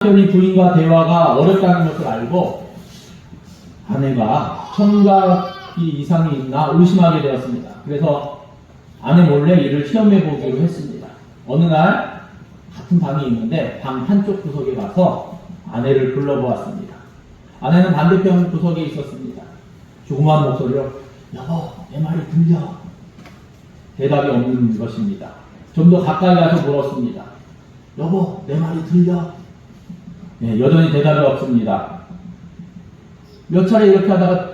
남편이 부인과 대화가 어렵다는 것을 알고 아내가 청각이 이상이 있나 의심하게 되었습니다. 그래서 아내 몰래 이를 시험해 보기로 했습니다. 어느 날 같은 방이 있는데 방 한쪽 구석에 가서 아내를 불러보았습니다. 아내는 반대편 구석에 있었습니다. 조그마한 목소리로 여보 내 말이 들려? 대답이 없는 것입니다. 좀 더 가까이 가서 물었습니다. 여보 내 말이 들려? 네, 여전히 대답이 없습니다. 몇 차례 이렇게 하다가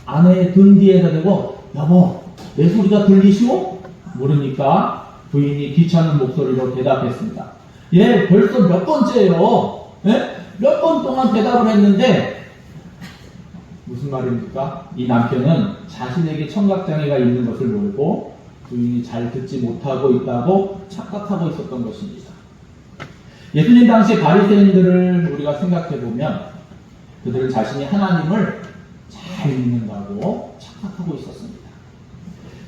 아내의 등 뒤에다 대고 여보 내 소리가 들리시오? 물으니까 부인이 귀찮은 목소리로 대답했습니다. 예, 벌써 몇 번째예요. 예? 몇 번 동안 대답을 했는데 무슨 말입니까? 이 남편은 자신에게 청각장애가 있는 것을 모르고 부인이 잘 듣지 못하고 있다고 착각하고 있었던 것입니다. 예수님 당시 바리새인들을 우리가 생각해보면 그들은 자신이 하나님을 잘 믿는다고 착각하고 있었습니다.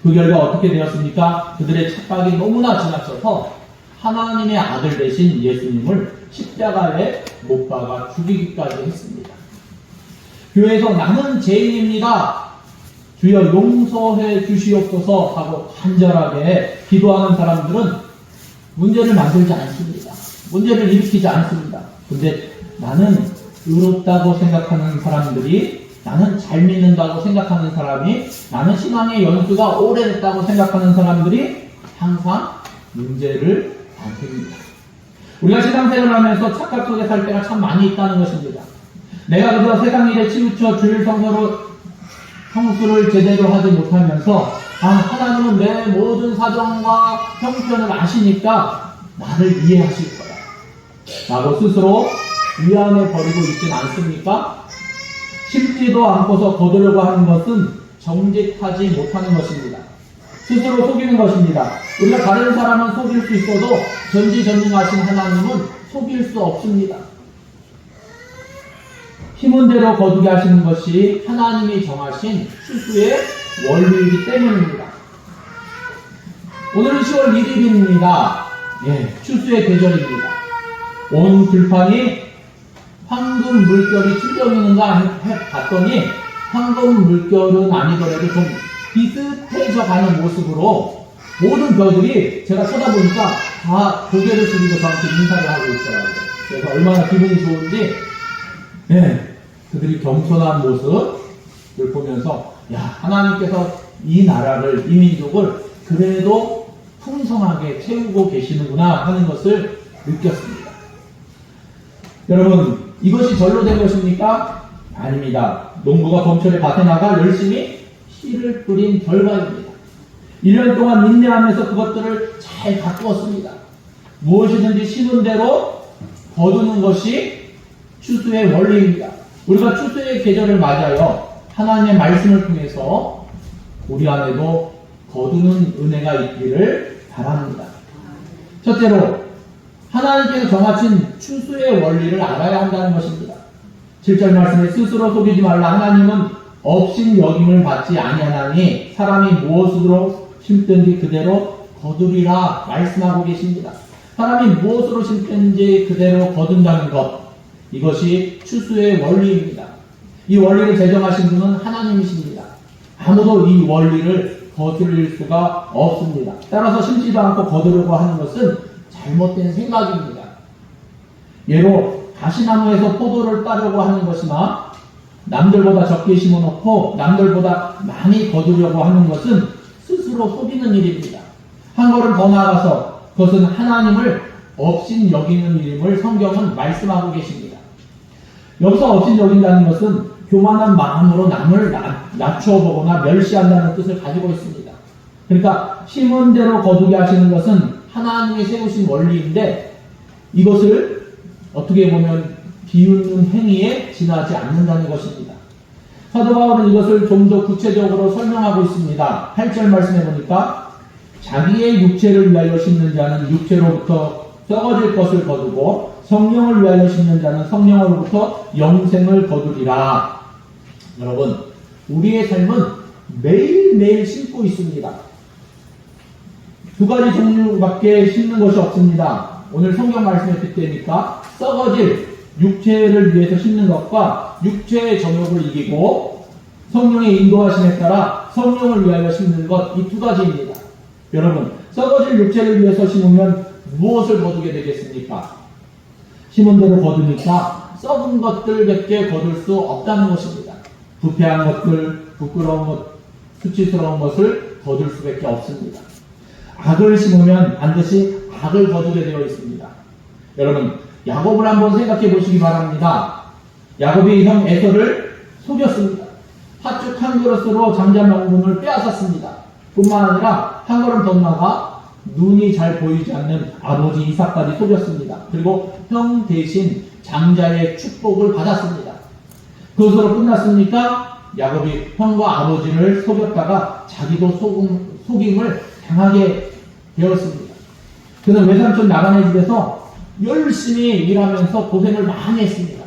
그 결과 어떻게 되었습니까? 그들의 착각이 너무나 지나쳐서 하나님의 아들 대신 예수님을 십자가에 못 박아 죽이기까지 했습니다. 교회에서 나는 죄인입니다. 주여 용서해 주시옵소서 하고 간절하게 기도하는 사람들은 문제를 만들지 않습니다. 문제를 일으키지 않습니다. 근데 나는 의롭다고 생각하는 사람들이, 나는 잘 믿는다고 생각하는 사람이, 나는 신앙의 연수가 오래됐다고 생각하는 사람들이 항상 문제를 만듭니다. 우리가 신앙생활을 하면서 착각 속에 살 때가 참 많이 있다는 것입니다. 내가 그저 세상 일에 치우쳐 주일 성수를 제대로 하지 못하면서 하나님은 내 모든 사정과 형편을 아시니까 나를 이해하실 거야 라고 스스로 위안해 버리고 있진 않습니까? 심지도 않고서 거두려고 하는 것은 정직하지 못하는 것입니다. 스스로 속이는 것입니다. 우리가 다른 사람은 속일 수 있어도 전지전능하신 하나님은 속일 수 없습니다. 힘은 대로 거두게 하시는 것이 하나님이 정하신 추수의 원리이기 때문입니다. 오늘은 10월 1일입니다. 예, 추수의 계절입니다. 온 들판이 황금 물결이 출정이는가 봤더니 황금 물결은 아니더라도 좀 비슷해져 가는 모습으로 모든 벼들이 제가 쳐다보니까 다 고개를 숙이고 저한테 인사를 하고 있더라고요. 그래서 얼마나 기분이 좋은지, 예, 그들이 겸손한 모습을 보면서 야, 하나님께서 이 나라를, 이 민족을 그래도 풍성하게 채우고 계시는구나 하는 것을 느꼈습니다. 여러분, 이것이 절로 된 것입니까? 아닙니다. 농부가 봄철에 밭에 나가 열심히 씨를 뿌린 결과입니다. 1년 동안 인내하면서 그것들을 잘 가꾸었습니다. 무엇이든지 심은 대로 거두는 것이 추수의 원리입니다. 우리가 추수의 계절을 맞아요. 하나님의 말씀을 통해서 우리 안에도 거두는 은혜가 있기를 바랍니다. 첫째로 하나님께서 정하신 추수의 원리를 알아야 한다는 것입니다. 7절 말씀에 스스로 속이지 말라. 하나님은 업신 여김을 받지 아니하나니 사람이 무엇으로 심든지 그대로 거두리라 말씀하고 계십니다. 사람이 무엇으로 심든지 그대로 거둔다는 것, 이것이 추수의 원리입니다. 이 원리를 제정하신 분은 하나님이십니다. 아무도 이 원리를 거스릴 수가 없습니다. 따라서 심지도 않고 거두려고 하는 것은 잘못된 생각입니다. 예로 가시나무에서 포도를 따려고 하는 것이나 남들보다 적게 심어놓고 남들보다 많이 거두려고 하는 것은 스스로 속이는 일입니다. 한 걸음 더 나아가서 그것은 하나님을 업신 여기는 일임을 성경은 말씀하고 계십니다. 여기서 업신 여긴다는 것은 교만한 마음으로 남을 낮춰보거나 멸시한다는 뜻을 가지고 있습니다. 그러니까 심은 대로 거두게 하시는 것은 하나님이 세우신 원리인데 이것을 어떻게 보면 비웃는 행위에 지나지 않는다는 것입니다. 사도 바울은 이것을 좀 더 구체적으로 설명하고 있습니다. 8절 말씀해 보니까 자기의 육체를 위하여 심는 자는 육체로부터 썩어질 것을 거두고 성령을 위하여 심는 자는 성령으로부터 영생을 거두리라. 여러분, 우리의 삶은 매일매일 심고 있습니다. 두 가지 종류밖에 심는 것이 없습니다. 오늘 성경 말씀에 빗대니까 썩어질 육체를 위해서 심는 것과 육체의 정욕을 이기고 성령의 인도하심에 따라 성령을 위하여 심는 것, 이 두 가지입니다. 여러분, 썩어질 육체를 위해서 심으면 무엇을 거두게 되겠습니까? 심은 대로 거두니까 썩은 것들밖에 거둘 수 없다는 것입니다. 부패한 것들, 부끄러운 것, 수치스러운 것을 거둘 수밖에 없습니다. 악을 심으면 반드시 악을 거두게 되어 있습니다. 여러분, 야곱을 한번 생각해 보시기 바랍니다. 야곱이 형 에서를 속였습니다. 팥죽 한 그릇으로 장자 명분을 빼앗았습니다. 뿐만 아니라 한 걸음 더 나가 눈이 잘 보이지 않는 아버지 이삭까지 속였습니다. 그리고 형 대신 장자의 축복을 받았습니다. 그것으로 끝났습니까? 야곱이 형과 아버지를 속였다가 자기도 속임을 당하게 되었습니다. 그는 외삼촌 라반의 집에서 열심히 일하면서 고생을 많이 했습니다.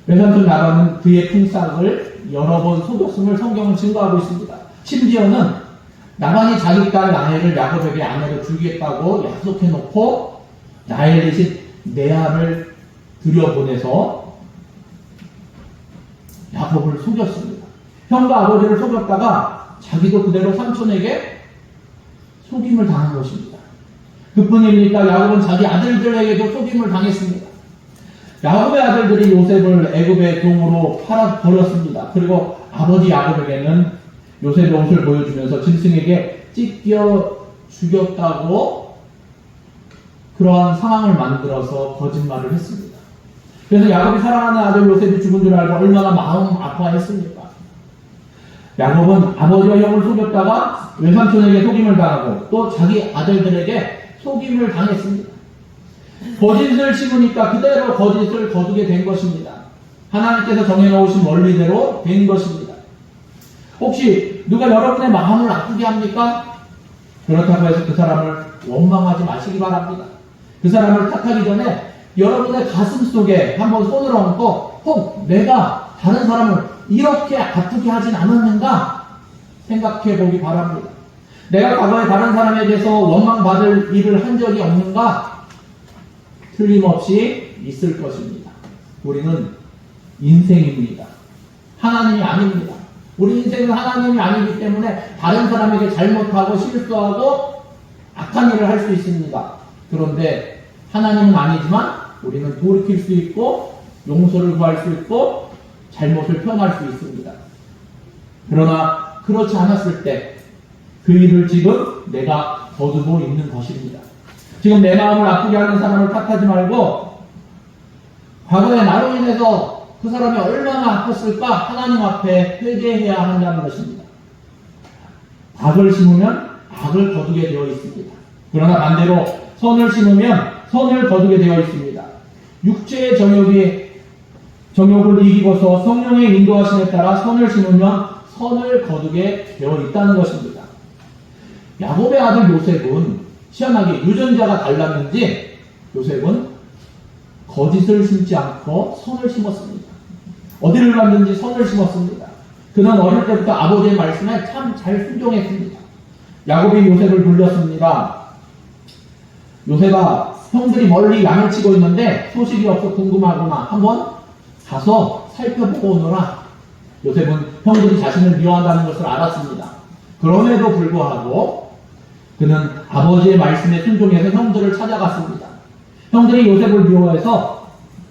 외삼촌 라반은 그의 품삯을 여러 번 속였음을 성경은 증거하고 있습니다. 심지어는 라반이 자기 딸 라헬을 야곱에게 아내로 주겠다고 약속해놓고 라헬 대신 레아를 들여보내서 야곱을 속였습니다. 형과 아버지를 속였다가 자기도 그대로 삼촌에게 속임을 당한 것입니다. 그뿐입니까? 야곱은 자기 아들들에게도 속임을 당했습니다. 야곱의 아들들이 요셉을 애굽의 종으로 팔아버렸습니다. 그리고 아버지 야곱에게는 요셉의 옷을 보여주면서 짐승에게 찢겨 죽였다고 그러한 상황을 만들어서 거짓말을 했습니다. 그래서 야곱이 사랑하는 아들 요셉이 죽은 줄 알고 얼마나 마음 아파했습니까? 야곱은 아버지와 형을 속였다가 외삼촌에게 속임을 당하고 또 자기 아들들에게 속임을 당했습니다. 거짓을 심으니까 그대로 거짓을 거두게 된 것입니다. 하나님께서 정해놓으신 원리대로 된 것입니다. 혹시 누가 여러분의 마음을 아프게 합니까? 그렇다고 해서 그 사람을 원망하지 마시기 바랍니다. 그 사람을 탓하기 전에 여러분의 가슴 속에 한번 손을 얹고 혹 내가 다른 사람을 이렇게 아프게 하진 않았는가 생각해 보기 바랍니다. 내가 과거에 다른 사람에 대해서 원망받을 일을 한 적이 없는가? 틀림없이 있을 것입니다. 우리는 인생입니다. 하나님이 아닙니다. 우리 인생은 하나님이 아니기 때문에 다른 사람에게 잘못하고 실수하고 악한 일을 할 수 있습니다. 그런데 하나님은 아니지만 우리는 돌이킬 수 있고 용서를 구할 수 있고 잘못을 표현할 수 있습니다. 그러나 그렇지 않았을 때 그 일을 지금 내가 거두고 있는 것입니다. 지금 내 마음을 아프게 하는 사람을 탓하지 말고 과거에 나로 인해서 그 사람이 얼마나 아팠을까 하나님 앞에 회개해야 한다는 것입니다. 악을 심으면 악을 거두게 되어 있습니다. 그러나 반대로 선을 심으면 선을 거두게 되어 있습니다. 육체의 정욕을 이기고서 성령의 인도하심에 따라 선을 심으면 선을 거두게 되어 있다는 것입니다. 야곱의 아들 요셉은 희한하게 유전자가 달랐는지 요셉은 거짓을 심지 않고 선을 심었습니다. 어디를 갔는지 선을 심었습니다. 그는 어릴 때부터 아버지의 말씀에 참 잘 순종했습니다. 야곱이 요셉을 불렀습니다. 요셉아, 형들이 멀리 양을 치고 있는데 소식이 없어 궁금하구나. 한번 가서 살펴보고 오너라. 요셉은 형들이 자신을 미워한다는 것을 알았습니다. 그럼에도 불구하고 그는 아버지의 말씀에 순종해서 형들을 찾아갔습니다. 형들이 요셉을 미워해서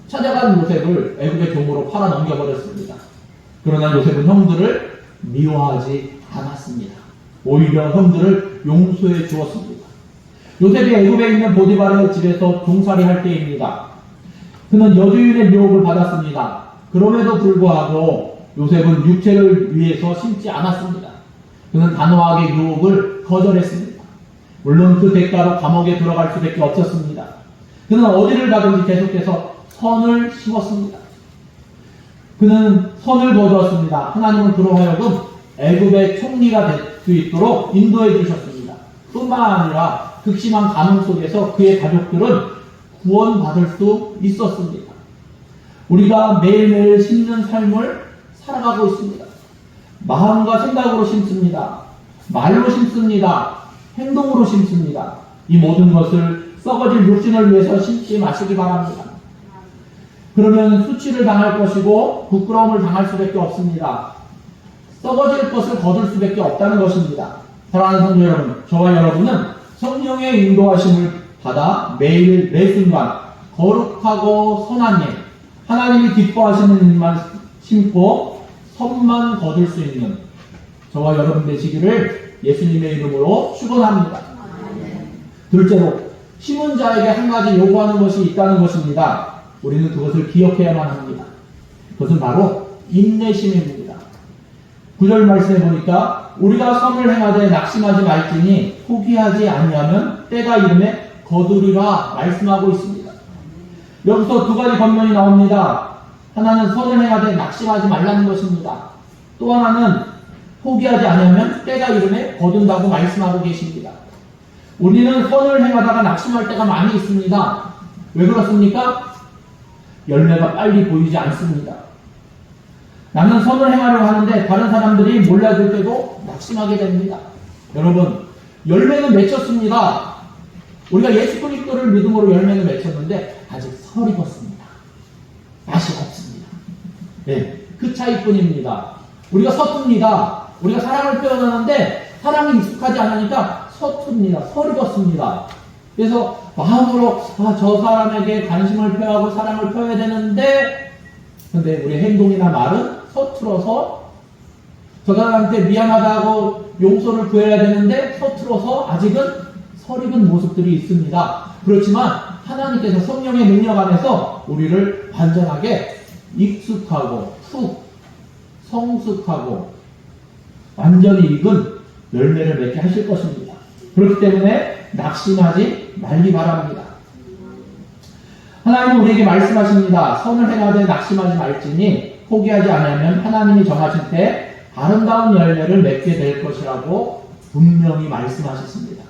찾아간 요셉을 애굽의 종으로 팔아 넘겨버렸습니다. 그러나 요셉은 형들을 미워하지 않았습니다. 오히려 형들을 용서해 주었습니다. 요셉이 애굽에 있는 보디발의 집에서 종살이 할 때입니다. 그는 여주인의 유혹을 받았습니다. 그럼에도 불구하고 요셉은 육체를 위해서 심지 않았습니다. 그는 단호하게 유혹을 거절했습니다. 물론 그 대가로 감옥에 들어갈 수밖에 없었습니다. 그는 어디를 가든지 계속해서 선을 심었습니다. 그는 선을 거두었습니다. 하나님은 그로 하여금 애굽의 총리가 될 수 있도록 인도해 주셨습니다. 뿐만 아니라 극심한 가뭄 속에서 그의 가족들은 구원받을 수 있었습니다. 우리가 매일매일 심는 삶을 살아가고 있습니다. 마음과 생각으로 심습니다. 말로 심습니다. 행동으로 심습니다. 이 모든 것을 썩어질 육신을 위해서 심지 마시기 바랍니다. 그러면 수치를 당할 것이고 부끄러움을 당할 수밖에 없습니다. 썩어질 것을 거둘 수밖에 없다는 것입니다. 사랑하는 성도 여러분, 저와 여러분은 성령의 인도하심을 받아 매일 매순간 거룩하고 선한 일, 하나님이 기뻐하시는 일만 심고 선만 거둘 수 있는 저와 여러분 되시기를 예수님의 이름으로 축원합니다. 둘째로 심은 자에게 한 가지 요구하는 것이 있다는 것입니다. 우리는 그것을 기억해야만 합니다. 그것은 바로 인내심입니다. 9절 말씀해 보니까 우리가 선을 행하되 낙심하지 말지니 포기하지 아니하면 때가 이름에 거두리라 말씀하고 있습니다. 여기서 두 가지 권면이 나옵니다. 하나는 선을 행하되 낙심하지 말라는 것입니다. 또 하나는 포기하지 아니하면 때가 이름에 거둔다고 말씀하고 계십니다. 우리는 선을 행하다가 낙심할 때가 많이 있습니다. 왜 그렇습니까? 열매가 빨리 보이지 않습니다. 나는 선을 행하려고 하는데 다른 사람들이 몰라줄 때도 낙심하게 됩니다. 여러분, 열매는 맺혔습니다. 우리가 예수 그리스도를 믿음으로 열매는 맺혔는데 아직 설이 익었습니다. 맛이 없습니다. 네, 그 차이뿐입니다. 우리가 서툽니다. 우리가 사랑을 표현하는데 사랑이 익숙하지 않으니까 서툽니다. 설이 익었습니다. 그래서 마음으로 저 사람에게 관심을 표하고 사랑을 표해야 되는데 근데 우리 행동이나 말은 서툴어서 저 사람한테 미안하다고 용서를 구해야 되는데 서툴어서 아직은 설익은 모습들이 있습니다. 그렇지만 하나님께서 성령의 능력 안에서 우리를 완전하게 익숙하고 푹 성숙하고 완전히 익은 열매를 맺게 하실 것입니다. 그렇기 때문에 낙심하지 말기 바랍니다. 하나님은 우리에게 말씀하십니다. 선을 행하되 낙심하지 말지니 포기하지 않으면 하나님이 정하실 때 아름다운 열매를 맺게 될 것이라고 분명히 말씀하셨습니다.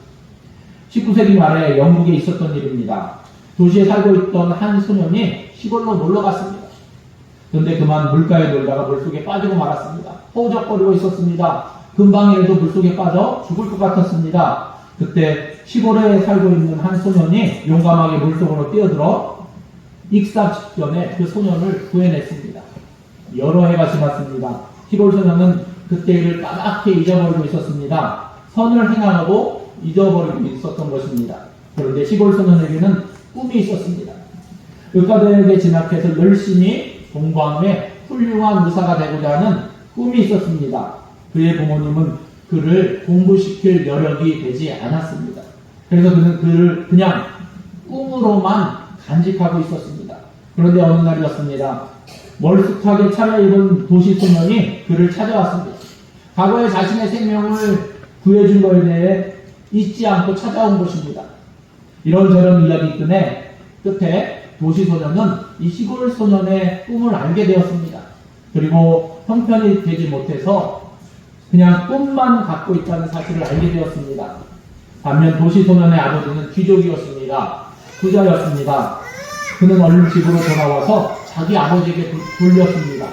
19세기 말에 영국에 있었던 일입니다. 도시에 살고 있던 한 소년이 시골로 놀러 갔습니다. 그런데 그만 물가에 놀다가 물속에 빠지고 말았습니다. 허우적거리고 있었습니다. 금방이라도 물속에 빠져 죽을 것 같았습니다. 그때 시골에 살고 있는 한 소년이 용감하게 물속으로 뛰어들어 익사 직전에 그 소년을 구해냈습니다. 여러 해가 지났습니다. 시골 소년은 그때 일을 까맣게 잊어버리고 있었습니다. 선을 행하고 잊어버리고 있었던 것입니다. 그런데 시골 소년에게는 꿈이 있었습니다. 의과대학에 진학해서 열심히 공부함에 훌륭한 의사가 되고자 하는 꿈이 있었습니다. 그의 부모님은 그를 공부시킬 여력이 되지 않았습니다. 그래서 그는 그를 그냥 꿈으로만 간직하고 있었습니다. 그런데 어느 날이었습니다. 멀쑥하게 차려입은 도시 소년이 그를 찾아왔습니다. 과거에 자신의 생명을 구해준 것에 대해 잊지 않고 찾아온 것입니다. 이런저런 이야기 끝에 도시 소년은 이 시골 소년의 꿈을 알게 되었습니다. 그리고 형편이 되지 못해서 그냥 꿈만 갖고 있다는 사실을 알게 되었습니다. 반면 도시 소년의 아버지는 귀족이었습니다. 부자였습니다. 그는 얼른 집으로 돌아와서 자기 아버지에게 돌렸습니다.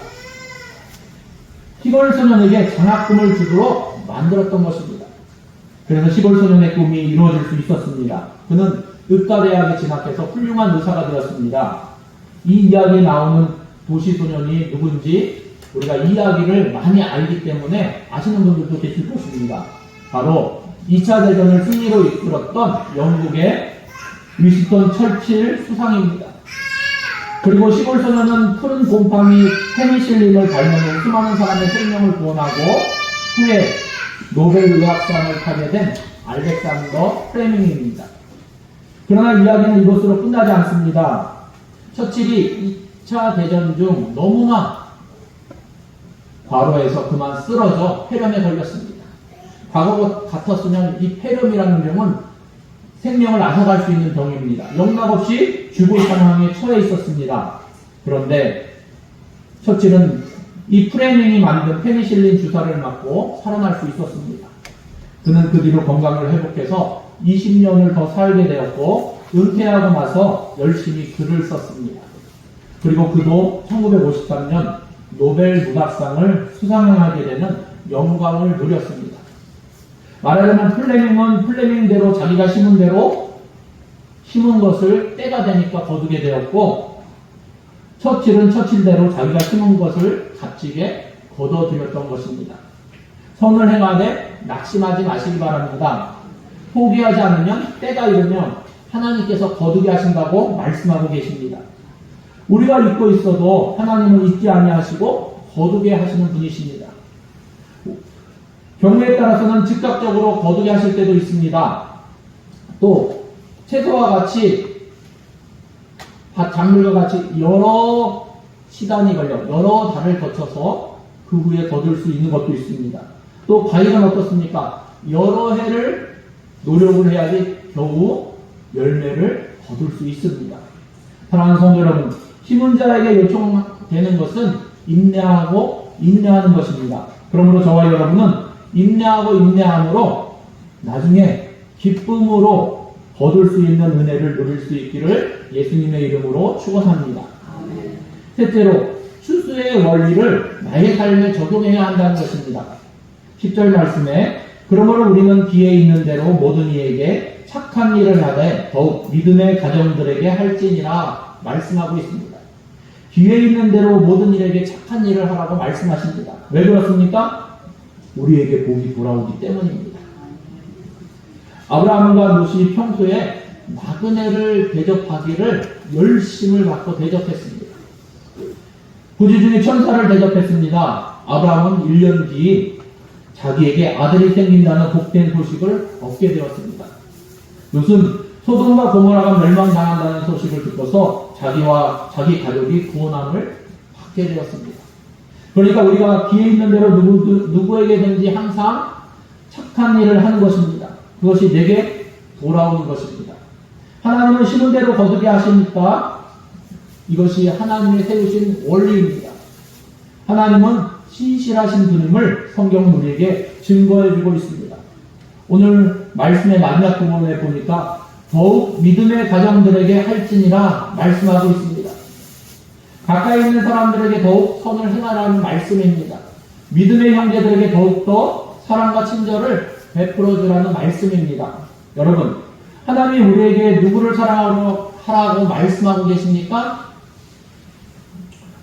시골 소년에게 장학금을 주도록 만들었던 것입니다. 그래서 시골 소년의 꿈이 이루어질 수 있었습니다. 그는 의과대학에 진학해서 훌륭한 의사가 되었습니다. 이 이야기에 나오는 도시 소년이 누군지 우리가 이 이야기를 많이 알기 때문에 아시는 분들도 계실 것입니다. 바로 2차 대전을 승리로 이끌었던 영국의 위스턴 처칠 수상입니다. 그리고 시골 소년은 푸른 곰팡이 페니실린을 발명해 수많은 사람의 생명을 구원하고 후에 노벨 의학상을 타게 된 알렉산더 플레밍입니다. 그러나 이야기는 이것으로 끝나지 않습니다. 처칠이 2차 대전 중 너무나 과로해서 그만 쓰러져 폐렴에 걸렸습니다. 과거 같았으면 이 폐렴이라는 병은 생명을 앗아갈 수 있는 병입니다. 영락없이 죽을 상황에 처해 있었습니다. 그런데 처칠은 이 프레밍이 만든 페니실린 주사를 맞고 살아날 수 있었습니다. 그는 그 뒤로 건강을 회복해서 20년을 더 살게 되었고 은퇴하고 나서 열심히 글을 썼습니다. 그리고 그도 1953년 노벨 문학상을 수상하게 되는 영광을 누렸습니다. 말하자면 플레밍은 플레밍대로 자기가 심은 대로 심은 것을 때가 되니까 거두게 되었고 처칠은 처칠대로 자기가 심은 것을 값지게 거둬들였던 것입니다. 선을 행하되 낙심하지 마시기 바랍니다. 포기하지 않으면 때가 이르면 하나님께서 거두게 하신다고 말씀하고 계십니다. 우리가 잊고 있어도 하나님은 잊지 아니하시고 거두게 하시는 분이십니다. 경우에 따라서는 즉각적으로 거두게 하실 때도 있습니다. 또 채소와 같이 작물과 같이 여러 시간이 걸려 여러 달을 거쳐서 그 후에 거둘 수 있는 것도 있습니다. 또 과일은 어떻습니까? 여러 해를 노력을 해야지 겨우 열매를 거둘 수 있습니다. 사랑하는 성도 여러분, 심은 자에게 요청되는 것은 인내하고 인내하는 것입니다. 그러므로 저와 여러분은 인내하고 인내함으로 나중에 기쁨으로 거둘 수 있는 은혜를 누릴 수 있기를 예수님의 이름으로 축원합니다. 셋째로 추수의 원리를 나의 삶에 적용해야 한다는 것입니다. 10절 말씀에 그러므로 우리는 기회 있는 대로 모든 이에게 착한 일을 하되 더욱 믿음의 가정들에게 할지니라 말씀하고 있습니다. 기회 있는 대로 모든 일에게 착한 일을 하라고 말씀하십니다. 왜 그렇습니까? 우리에게 복이 돌아오기 때문입니다. 아브라함과 롯이 평소에 나그네를 대접하기를 열심을 갖고 대접했습니다. 부지 중에 천사를 대접했습니다. 아브라함은 1년 뒤 자기에게 아들이 생긴다는 복된 소식을 얻게 되었습니다. 롯은 소돔과 고모라가 멸망당한다는 소식을 듣고서 자기와 자기 가족이 구원함을 받게 되었습니다. 그러니까 우리가 기회 있는 대로 누구에게든지 항상 착한 일을 하는 것입니다. 그것이 내게 돌아오는 것입니다. 하나님은 심은 대로 거두게 하시니까 이것이 하나님이 세우신 원리입니다. 하나님은 신실하신 분임을 성경은 우리에게 증거해주고 있습니다. 오늘 말씀의 마지막 부분에 보니까 더욱 믿음의 가정들에게 할지니라 말씀하고 있습니다. 가까이 있는 사람들에게 더욱 선을 행하라는 말씀입니다. 믿음의 형제들에게 더욱더 사랑과 친절을 베풀어주라는 말씀입니다. 여러분, 하나님이 우리에게 누구를 사랑하라고 말씀하고 계십니까?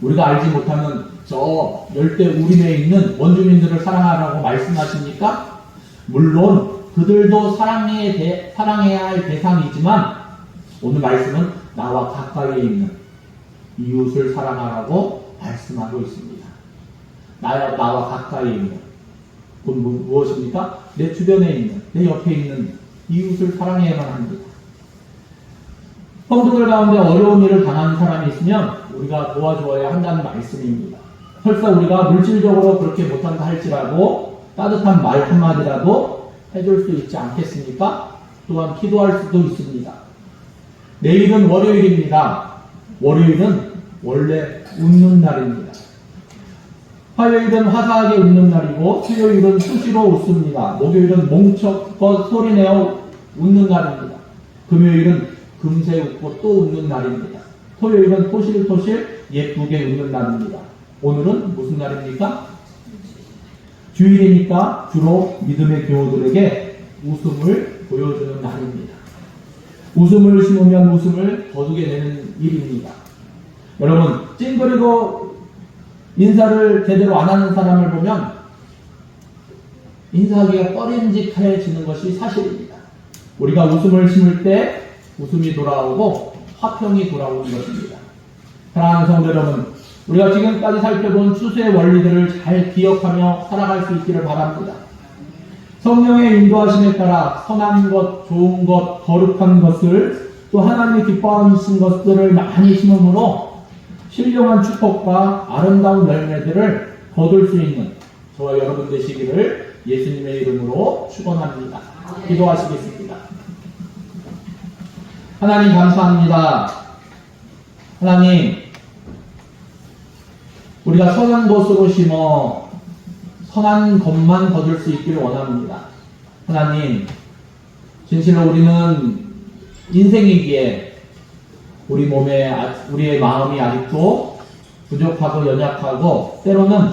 우리가 알지 못하는 저 열대 우림에 있는 원주민들을 사랑하라고 말씀하십니까? 물론 그들도 사랑해야 할 대상이지만 오늘 말씀은 나와 가까이에 있는 이웃을 사랑하라고 말씀하고 있습니다. 나와 가까이에 있는 그건 무엇입니까? 내 주변에 있는, 내 옆에 있는 이웃을 사랑해야만 합니다. 성도들 가운데 어려운 일을 당하는 사람이 있으면 우리가 도와주어야 한다는 말씀입니다. 설사 우리가 물질적으로 그렇게 못한다 할지라도 따뜻한 말 한마디라도 해줄 수 있지 않겠습니까? 또한 기도할 수도 있습니다. 내일은 월요일입니다. 월요일은 원래 웃는 날입니다. 화요일은 화사하게 웃는 날이고 수요일은 수시로 웃습니다. 목요일은 뭉쳐껏 소리내어 웃는 날입니다. 금요일은 금세 웃고 또 웃는 날입니다. 토요일은 토실토실 예쁘게 웃는 날입니다. 오늘은 무슨 날입니까? 주일이니까 주로 믿음의 교우들에게 웃음을 보여주는 날입니다. 웃음을 심으면 웃음을 거두게 되는 일입니다. 여러분, 찡그리고 인사를 제대로 안 하는 사람을 보면 인사하기가 꺼림직해지는 것이 사실입니다. 우리가 웃음을 심을 때 웃음이 돌아오고 화평이 돌아오는 것입니다. 사랑하는 성도 여러분, 우리가 지금까지 살펴본 추수의 원리들을 잘 기억하며 살아갈 수 있기를 바랍니다. 성령의 인도하심에 따라 선한 것, 좋은 것, 거룩한 것을 또 하나님이 기뻐하신 것들을 많이 심음으로 신령한 축복과 아름다운 열매들을 거둘 수 있는 저와 여러분 되시기를 예수님의 이름으로 축원합니다. 기도하시겠습니다. 하나님 감사합니다. 하나님, 우리가 선한 것으로 심어 선한 것만 거둘 수 있기를 원합니다. 하나님, 진실로 우리는 인생이기에 우리의 마음이 아직도 부족하고 연약하고 때로는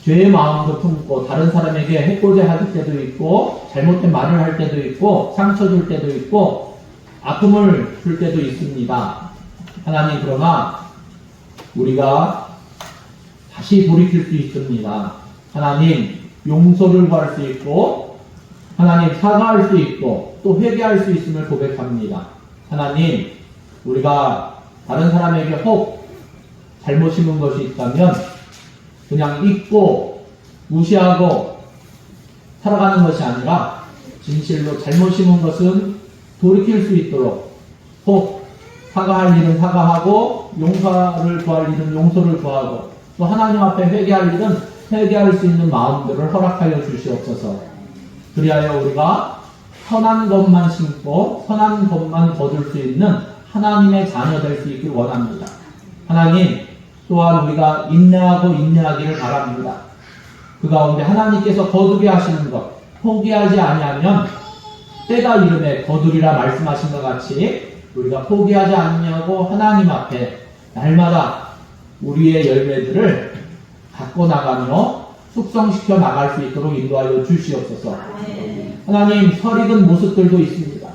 죄의 마음도 품고 다른 사람에게 해코지 할 때도 있고 잘못된 말을 할 때도 있고 상처 줄 때도 있고 아픔을 줄 때도 있습니다. 하나님, 그러나 우리가 다시 돌이킬 수 있습니다. 하나님 용서를 구할 수 있고 하나님 사과할 수 있고 또 회개할 수 있음을 고백합니다. 하나님 우리가 다른 사람에게 혹 잘못 심은 것이 있다면 그냥 잊고 무시하고 살아가는 것이 아니라 진실로 잘못 심은 것은 돌이킬 수 있도록 혹 사과할 일은 사과하고 용서를 구할 일은 용서를 구하고 또 하나님 앞에 회개할 일은 회개할 수 있는 마음들을 허락하여 주시옵소서. 그리하여 우리가 선한 것만 심고 선한 것만 거둘 수 있는 하나님의 자녀 될 수 있길 원합니다. 하나님 또한 우리가 인내하고 인내하기를 바랍니다. 그 가운데 하나님께서 거두게 하시는 것 포기하지 아니하면 때가 이름에 거두리라 말씀하신 것 같이 우리가 포기하지 않냐고 하나님 앞에 날마다 우리의 열매들을 갖고 나가며 숙성시켜 나갈 수 있도록 인도하여 주시옵소서. 하나님 설익은 모습들도 있습니다.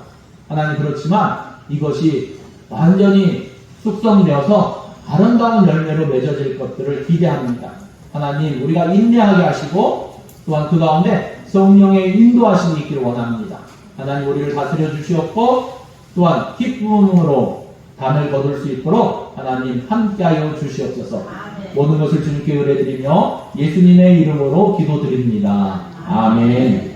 하나님 그렇지만 이것이 완전히 숙성되어서 아름다운 열매로 맺어질 것들을 기대합니다. 하나님 우리가 인내하게 하시고 또한 그 가운데 성령의 인도하심이 있기를 원합니다. 하나님 우리를 다스려 주시옵고 또한 기쁨으로 담을 거둘 수 있도록 하나님 함께하여 주시옵소서. 모든 것을 주님께 의뢰드리며 예수님의 이름으로 기도드립니다. 아멘.